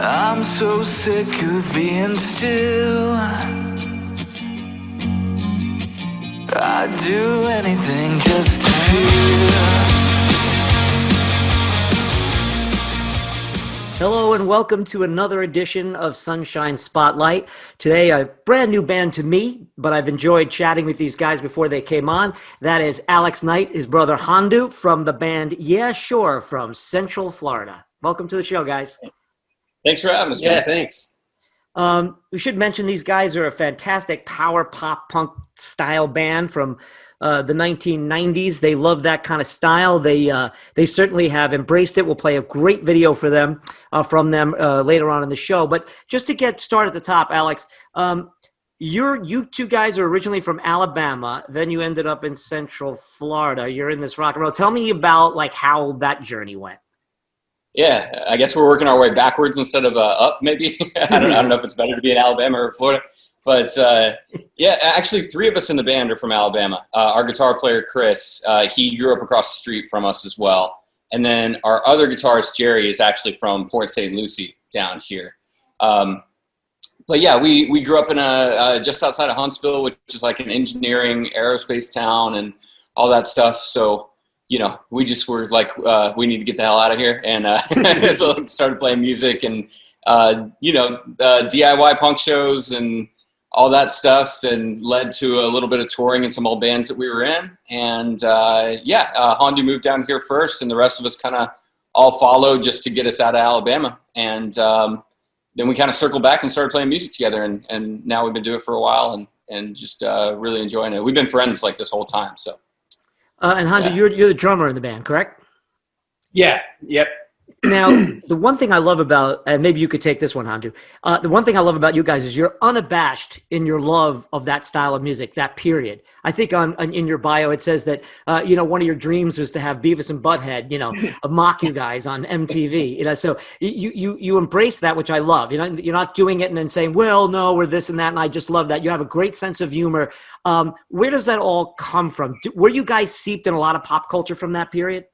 I'm so sick of being still. I'd do anything just to feel. Hello and welcome to another edition of Sunshine Spotlight. Today, a brand new band to me, but I've enjoyed chatting with these guys before they came on. That is Alex Knight, his brother Hondu from the band Yeah Sure from Central Florida. Welcome to the show, guys. Thanks for having us, man. Yeah, thanks. We should mention these guys are a fantastic power pop punk style band from the 1990s. They love that kind of style. They certainly have embraced it. We'll play a great video for them from them later on in the show. But just to get started at the top, Alex, you two guys are originally from Alabama. Then you ended up in Central Florida. You're in this rock and roll. Tell me about like how that journey went. Yeah, I guess we're working our way backwards instead of up, maybe. I don't know if it's better to be in Alabama or Florida. But, yeah, actually 3 of us in the band are from Alabama. Our guitar player, Chris, he grew up across the street from us as well. And then our other guitarist, Jerry, is actually from Port St. Lucie down here. But, yeah, we grew up in just outside of Huntsville, which is like an engineering aerospace town and all that stuff. So, you know, we just were like, we need to get the hell out of here, and started playing music and, DIY punk shows and all that stuff, and led to a little bit of touring in some old bands that we were in. And, Hondu moved down here first, and the rest of us kind of all followed just to get us out of Alabama. And then we kind of circled back and started playing music together, and now we've been doing it for a while and just really enjoying it. We've been friends like this whole time, so. And Hondu, you're the drummer in the band, correct? Yeah, yep. Now, the one thing I love about, and maybe you could take this one, Hondu, the one thing I love about you guys is you're unabashed in your love of that style of music, that period. I think in your bio it says that, one of your dreams was to have Beavis and Butthead, mock you guys on MTV. So you embrace that, which I love. You're not doing it and then saying, well, no, we're this and that, and I just love that. You have a great sense of humor. Where does that all come from? Were you guys seeped in a lot of pop culture from that period?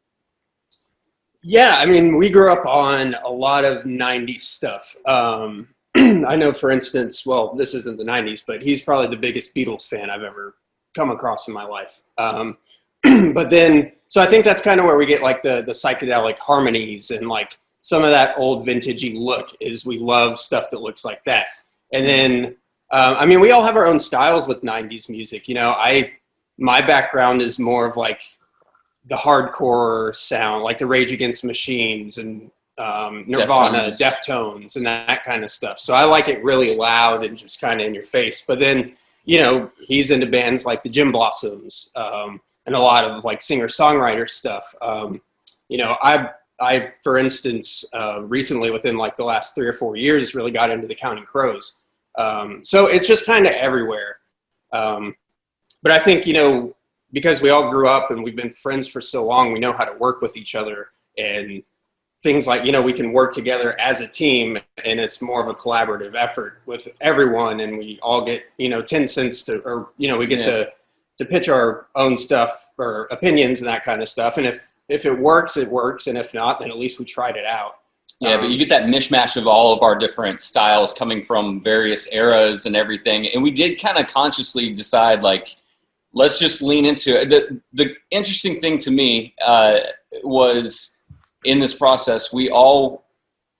Yeah, I mean, we grew up on a lot of 90s stuff. I know, for instance, well, this isn't the 90s, but he's probably the biggest Beatles fan I've ever come across in my life. But then, so I think that's kind of where we get like the psychedelic harmonies and like some of that old vintagey look is we love stuff that looks like that. And then, we all have our own styles with 90s music. My background is more of like the hardcore sound, like the Rage Against the Machines and Nirvana, Deftones, and that kind of stuff. So I like it really loud and just kind of in your face. But then, he's into bands like the Gin Blossoms and a lot of like singer-songwriter stuff. I, for instance, recently within like the last 3 or 4 years, really got into the Counting Crows. So it's just kind of everywhere. But I think, because we all grew up and we've been friends for so long, we know how to work with each other and things like, we can work together as a team, and it's more of a collaborative effort with everyone. And we all get, 10 cents we get to pitch our own stuff or opinions and that kind of stuff. And if it works, it works. And if not, then at least we tried it out. Yeah, but you get that mishmash of all of our different styles coming from various eras and everything. And we did kind of consciously decide, like, let's just lean into it. The interesting thing to me was in this process, we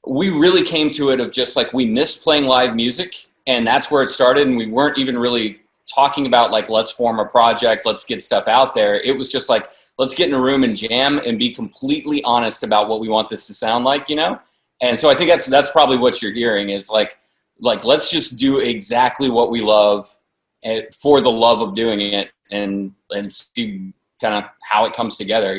really came to it of just like we missed playing live music, and that's where it started. And we weren't even really talking about like, let's form a project, let's get stuff out there. It was just like, let's get in a room and jam and be completely honest about what we want this to sound like, And so I think that's probably what you're hearing is like let's just do exactly what we love for the love of doing it. And see kind of how it comes together,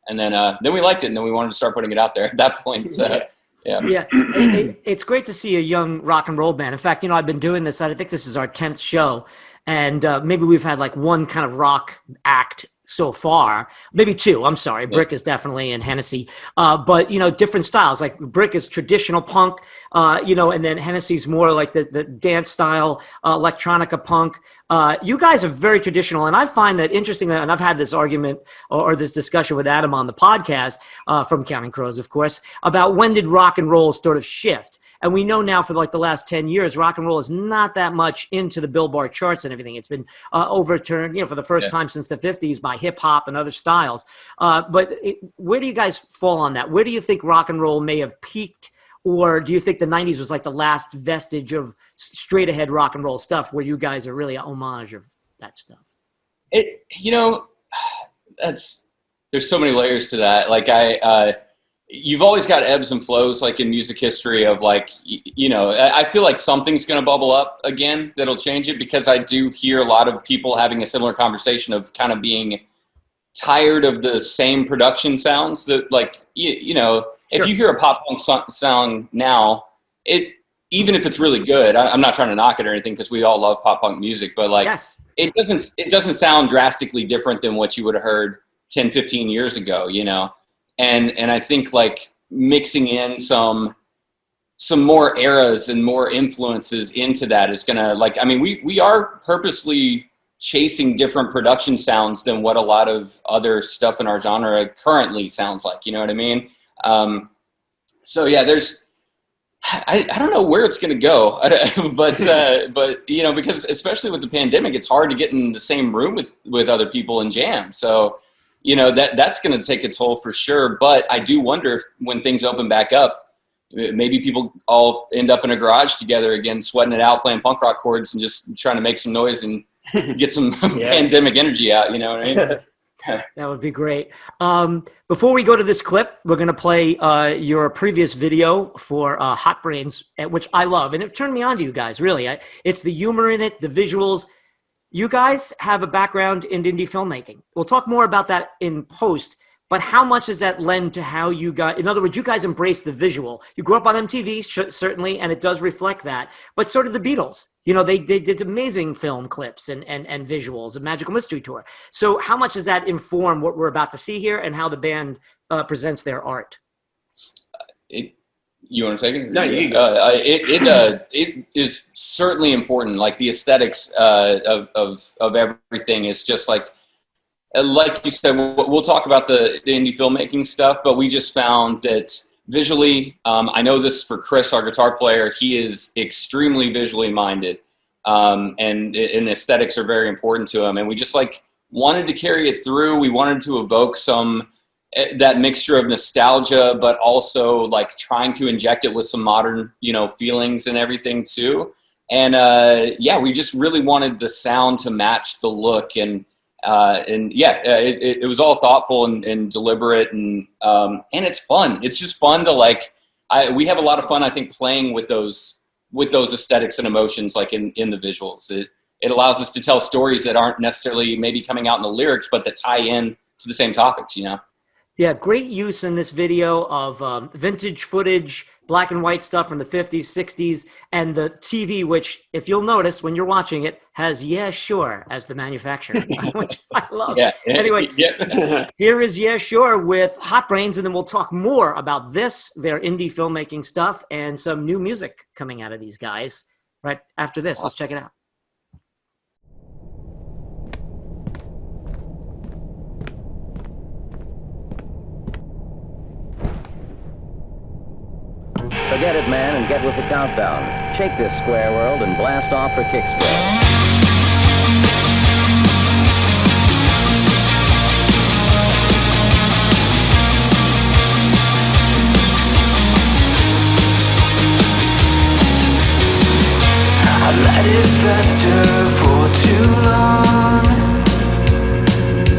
and then we liked it, and then we wanted to start putting it out there at that point. So, yeah. It's great to see a young rock and roll band. In fact, I've been doing this. I think this is our 10th show, and maybe we've had like one kind of rock act so far. Maybe two. I'm sorry. Brick is definitely and Hennessy. But different styles. Like Brick is traditional punk, and then Hennessy's more like the dance style, electronica punk. You guys are very traditional, and I find that interesting. And I've had this argument or this discussion with Adam on the podcast from Counting Crows, of course, about when did rock and roll sort of shift. And we know now for like the last 10 years, rock and roll is not that much into the Billboard charts and everything. It's been overturned, for the first time since the 50s by hip hop and other styles. Where do you guys fall on that? Where do you think rock and roll may have peaked? Or do you think the 90s was like the last vestige of straight ahead rock and roll stuff where you guys are really a homage of that stuff? There's so many layers to that. Like you've always got ebbs and flows, like in music history of like, I feel like something's going to bubble up again that'll change it, because I do hear a lot of people having a similar conversation of kind of being tired of the same production sounds that like, if you hear a pop punk song now, even if it's really good, I'm not trying to knock it or anything, because we all love pop punk music, but like, it doesn't sound drastically different than what you would have heard 10, 15 years ago, And I think like mixing in some more eras and more influences into that is gonna we are purposely chasing different production sounds than what a lot of other stuff in our genre currently sounds like. You know what I mean? So yeah, I don't know where it's gonna go, but because especially with the pandemic, it's hard to get in the same room with other people and jam. So. That's going to take a toll for sure. But I do wonder if when things open back up, maybe people all end up in a garage together again, sweating it out, playing punk rock chords and just trying to make some noise and get some pandemic energy out. You know what I mean? That would be great. Before we go to this clip, we're going to play your previous video for Hot Brains, which I love. And it turned me on to you guys, really. It's the humor in it, the visuals. You guys have a background in indie filmmaking. We'll talk more about that in post, but how much does that lend to how you got, in other words, you guys embrace the visual. You grew up on MTV, certainly, and it does reflect that, but sort of the Beatles. They did amazing film clips and visuals, a Magical Mystery Tour. So how much does that inform what we're about to see here and how the band presents their art? You want to take it? No, you go. It is certainly important. Like the aesthetics of everything is just like you said. We'll talk about the indie filmmaking stuff, but we just found that visually, I know this for Chris, our guitar player. He is extremely visually minded, and aesthetics are very important to him. And we just like wanted to carry it through. We wanted to evoke that mixture of nostalgia, but also like trying to inject it with some modern, feelings and everything too. And we just really wanted the sound to match the look, and it was all thoughtful and deliberate, and it's fun. It's just fun to we have a lot of fun, I think, playing with those aesthetics and emotions, like in the visuals. It allows us to tell stories that aren't necessarily maybe coming out in the lyrics, but that tie in to the same topics, Yeah, great use in this video of vintage footage, black and white stuff from the 50s, 60s, and the TV, which, if you'll notice when you're watching it, has Yeah Sure as the manufacturer, which I love. Yeah. Anyway, here is Yeah Sure with Hot Brains, and then we'll talk more about their indie filmmaking stuff, and some new music coming out of these guys right after this. Let's check it out. Forget it, man, and get with the countdown. Shake this square world and blast off for Kicksville. I let it fester for too long.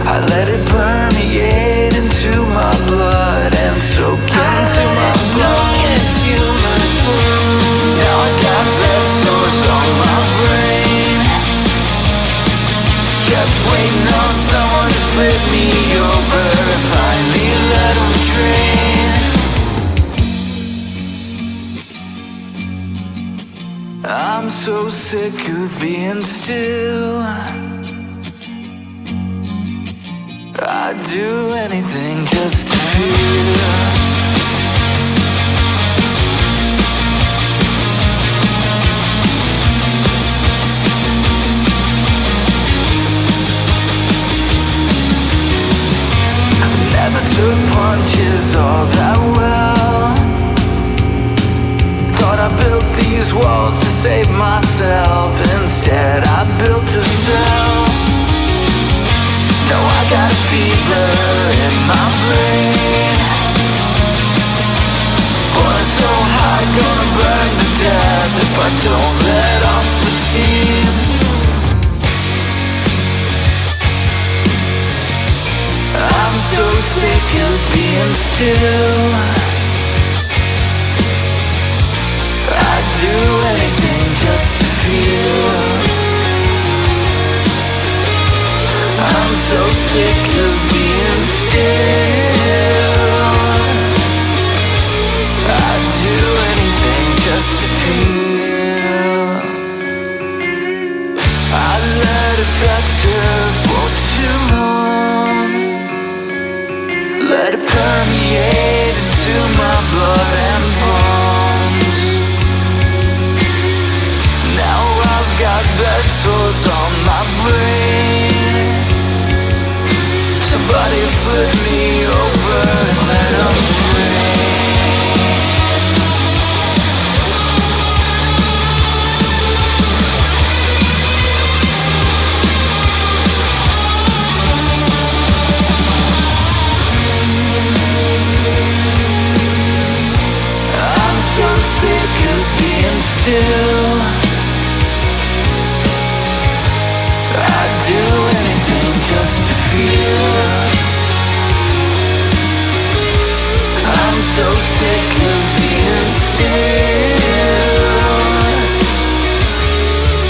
I let it permeate into my blood and soak into my soul. Now I got red sores on my brain. Kept waiting on someone to flip me over and finally let them drain. I'm so sick of being still. I'd do anything just to feel. Never took punches all that well. Thought I built these walls to save myself. Instead I built a cell. Now I got a fever in my brain. Boy, it's so hot, gonna burn to death if I don't let off some steam. I'm so sick of being still. I'd do anything just to feel. I'm so sick of being still. I'd do anything just to feel. I let it fester for too long. Let it permeate into my blood and bones. Now I've got bed sores on my brain. Somebody flip me over and let them drain. So sick of being still. I'd do anything just to feel. I'm so sick of being still.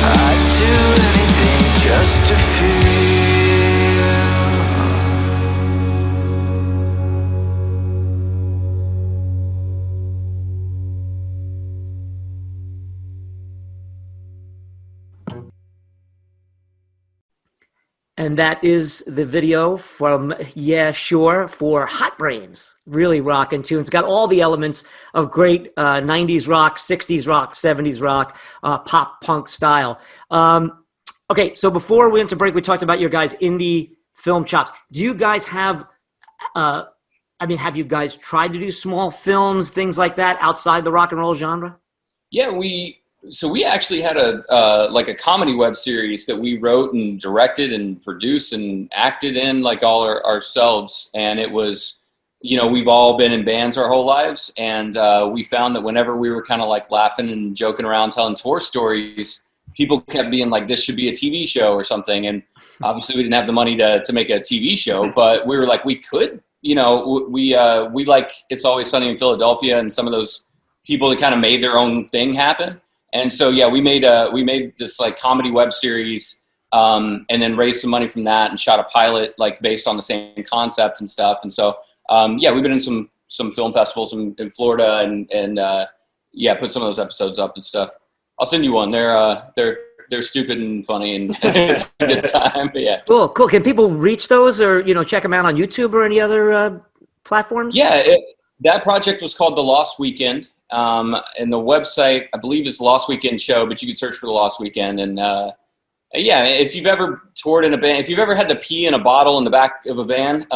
I'd do anything just to feel. And that is the video from Yeah Sure for Hot Brains. Really rocking tune. It's got all the elements of great 90s rock, 60s rock, 70s rock, pop punk style. Okay, so before we went to break, we talked about your guys' indie film chops. Do you guys have, have you guys tried to do small films, things like that, outside the rock and roll genre? Yeah, we actually had a comedy web series that we wrote and directed and produced and acted in all ourselves. And it was, we've all been in bands our whole lives. And we found that whenever we were kind of laughing and joking around, telling tour stories, people kept being like, this should be a TV show or something. And obviously we didn't have the money to make a TV show, but we were like, we could, we like It's Always Sunny in Philadelphia and some of those people that kind of made their own thing happen. And so, yeah, we made this comedy web series, and then raised some money from that and shot a pilot based on the same concept and stuff. And so, we've been in some film festivals in Florida and put some of those episodes up and stuff. I'll send you one. They're stupid and funny and it's a good time. But yeah. Cool. Can people reach those or check them out on YouTube or any other platforms? Yeah, that project was called The Lost Weekend. And the website, I believe, is Lost Weekend Show, but you can search for The Lost Weekend. And if you've ever toured in a band, if you've ever had to pee in a bottle in the back of a van,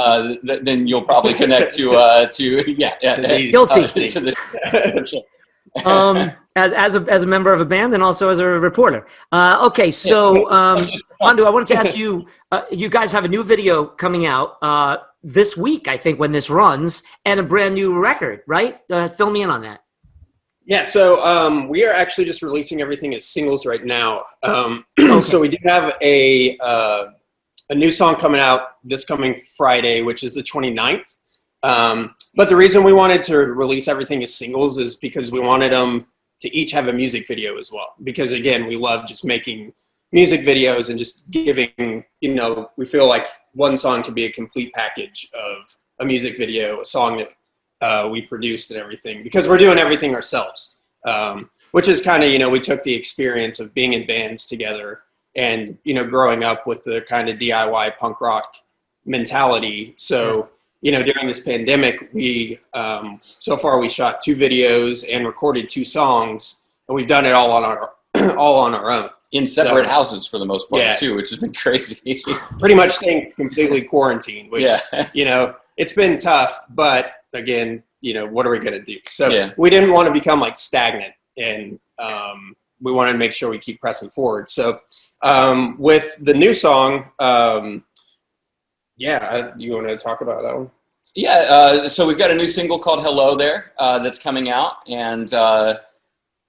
then you'll probably connect to Guilty. To as a member of a band and also as a reporter. Okay, so Hondo, I wanted to ask you. You guys have a new video coming out this week, I think, when this runs, and a brand new record, right? Fill me in on that. Yeah, so we are actually just releasing everything as singles right now. So we do have a new song coming out this coming Friday, which is the 29th. But the reason we wanted to release everything as singles is because we wanted them to each have a music video as well. Because, again, we love just making music videos and just giving, we feel like one song could be a complete package of a music video, a song that we produced and everything, because we're doing everything ourselves, which is kind of, we took the experience of being in bands together and, growing up with the kind of DIY punk rock, mentality. So, during this pandemic, we, so far we shot 2 videos and recorded 2 songs, and we've done it all on our own. In separate houses for the most part, too, which has been crazy. Pretty much staying completely quarantined, which, it's been tough, but again, what are we going to do? So we didn't want to become like stagnant, and we wanted to make sure we keep pressing forward. So with the new song, you want to talk about that one? Yeah, so we've got a new single called Hello There that's coming out, and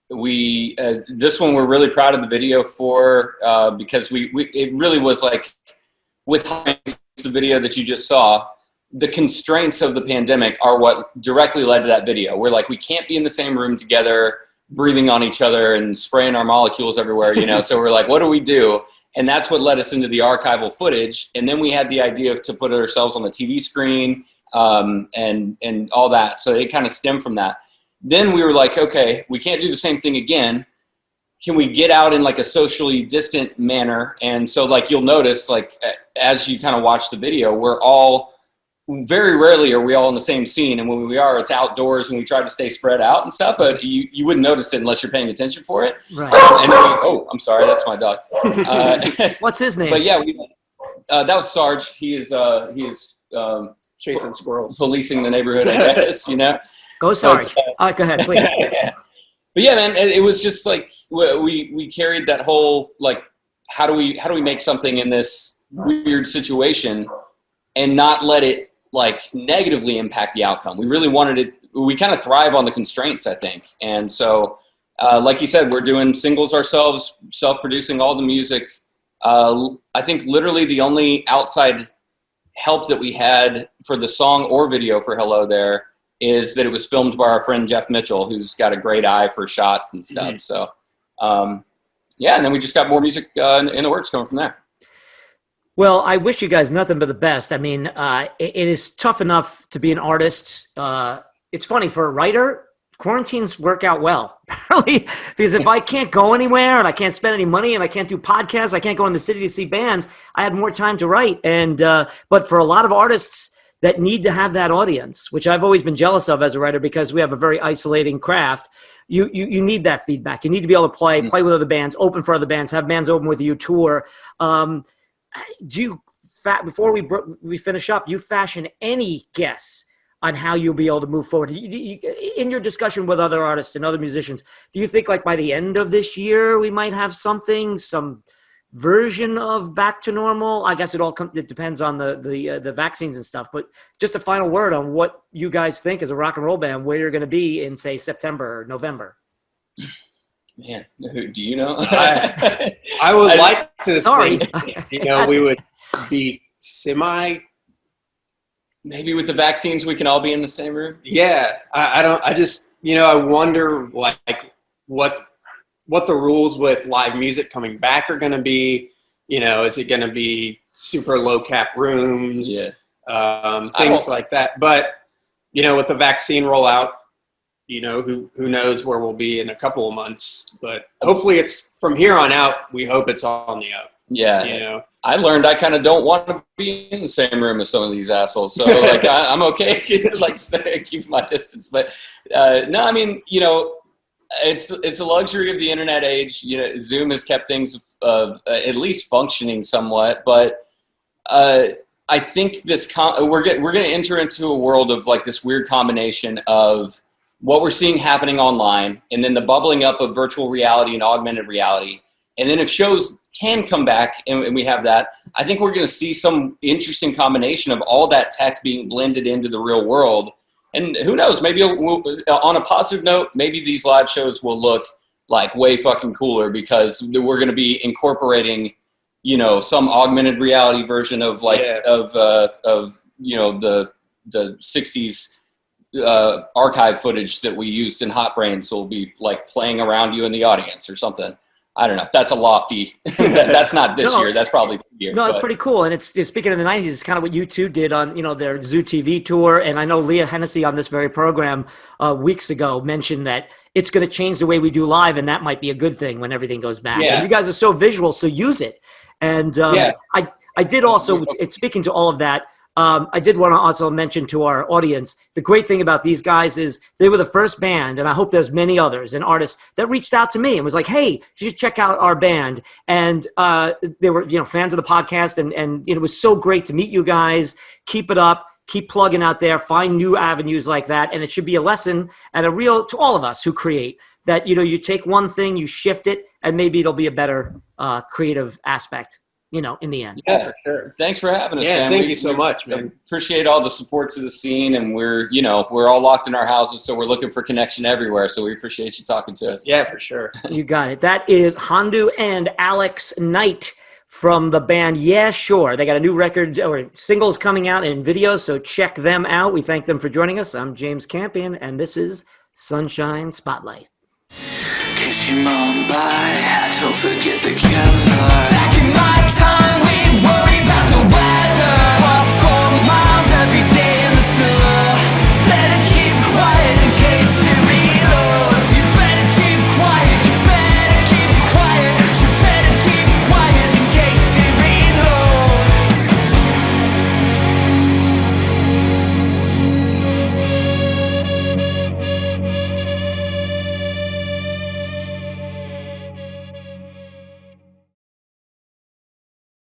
this one we're really proud of the video for because it really was like, with the video that you just saw, the constraints of the pandemic are what directly led to that video. We're like, we can't be in the same room together, breathing on each other and spraying our molecules everywhere, so we're like, what do we do? And that's what led us into the archival footage. And then we had the idea to put ourselves on the TV screen and all that. So it kind of stemmed from that. Then we were like, okay, we can't do the same thing again. Can we get out in like a socially distant manner? And so like, you'll notice like, as you kind of watch the video, very rarely are we all in the same scene. And when we are, it's outdoors and we try to stay spread out and stuff, but you wouldn't notice it unless you're paying attention for it. Right. And then I'm sorry, that's my dog. What's his name? But yeah, that was Sarge. He is Chasing squirrels. Policing the neighborhood, I guess, Go Sarge. All right, go ahead, please. But yeah, man, it was just like, we carried that whole, like, how do we make something in this weird situation and not let it like negatively impact the outcome. We really wanted it. We kind of thrive on the constraints, I think. And so, like you said, we're doing singles ourselves, self-producing all the music. I think literally the only outside help that we had for the song or video for Hello There is that it was filmed by our friend Jeff Mitchell, who's got a great eye for shots and stuff. So, and then we just got more music in the works coming from there. Well, I wish you guys nothing but the best. I mean, it is tough enough to be an artist. It's funny, for a writer, quarantines work out well, apparently, because if I can't go anywhere and I can't spend any money and I can't do podcasts, I can't go in the city to see bands, I had more time to write. And but for a lot of artists that need to have that audience, which I've always been jealous of as a writer because we have a very isolating craft, you need that feedback. You need to be able to play with other bands, open for other bands, have bands open with you, tour. Do you, before we finish up, you fashion any guess on how you'll be able to move forward? In your discussion with other artists and other musicians, do you think like by the end of this year we might have some version of back to normal? I guess it depends on the vaccines and stuff, but just a final word on what you guys think as a rock and roll band, where you're going to be in, say, September or November. Man, do you know? I would like to think, we would be maybe with the vaccines, we can all be in the same room. Yeah. I wonder like what the rules with live music coming back are going to be. Is it going to be super low cap rooms? Yeah. Things like that. But, with the vaccine rollout, who knows where we'll be in a couple of months, but hopefully it's from here on out, we hope it's on the up. Yeah. I learned I kind of don't want to be in the same room as some of these assholes. So like, I'm okay. Like keep my distance, but no, I mean, it's a luxury of the internet age. Zoom has kept things at least functioning somewhat, but I think we're going to enter into a world of like this weird combination of what we're seeing happening online, and then the bubbling up of virtual reality and augmented reality. And then if shows can come back and we have that, I think we're going to see some interesting combination of all that tech being blended into the real world. And who knows, maybe on a positive note, maybe these live shows will look like way fucking cooler because we're going to be incorporating, some augmented reality version of like, of the 60s archive footage that we used in Hot Brains will be like playing around you in the audience or something. I don't know. That's a lofty. That's not this year. That's probably this year. No, it's pretty cool. And it's speaking of the 90s, it's kind of what U2 did on their Zoo TV tour. And I know Leah Hennessy on this very program weeks ago mentioned that it's going to change the way we do live, and that might be a good thing when everything goes back. Yeah. And you guys are so visual, so use it. And I did also, speaking to all of that, I did want to also mention to our audience, the great thing about these guys is they were the first band, and I hope there's many others and artists that reached out to me and was like, hey, you should check out our band. And they were, fans of the podcast, and it was so great to meet you guys. Keep it up. Keep plugging out there. Find new avenues like that. And it should be a lesson and to all of us who create that, you take one thing, you shift it, and maybe it'll be a better creative aspect. In the end. Yeah, for sure. Thanks for having us, man. Thank you so much, man. Appreciate all the support to the scene, and we're all locked in our houses, so we're looking for connection everywhere. So we appreciate you talking to us. Yeah, for sure. You got it. That is Handu and Alex Knight from the band Yeah Sure. They got a new record or singles coming out and videos, so check them out. We thank them for joining us. I'm James Campion, and this is Sunshine Spotlight. Kiss your mom bye, don't forget the camera. Back in my time.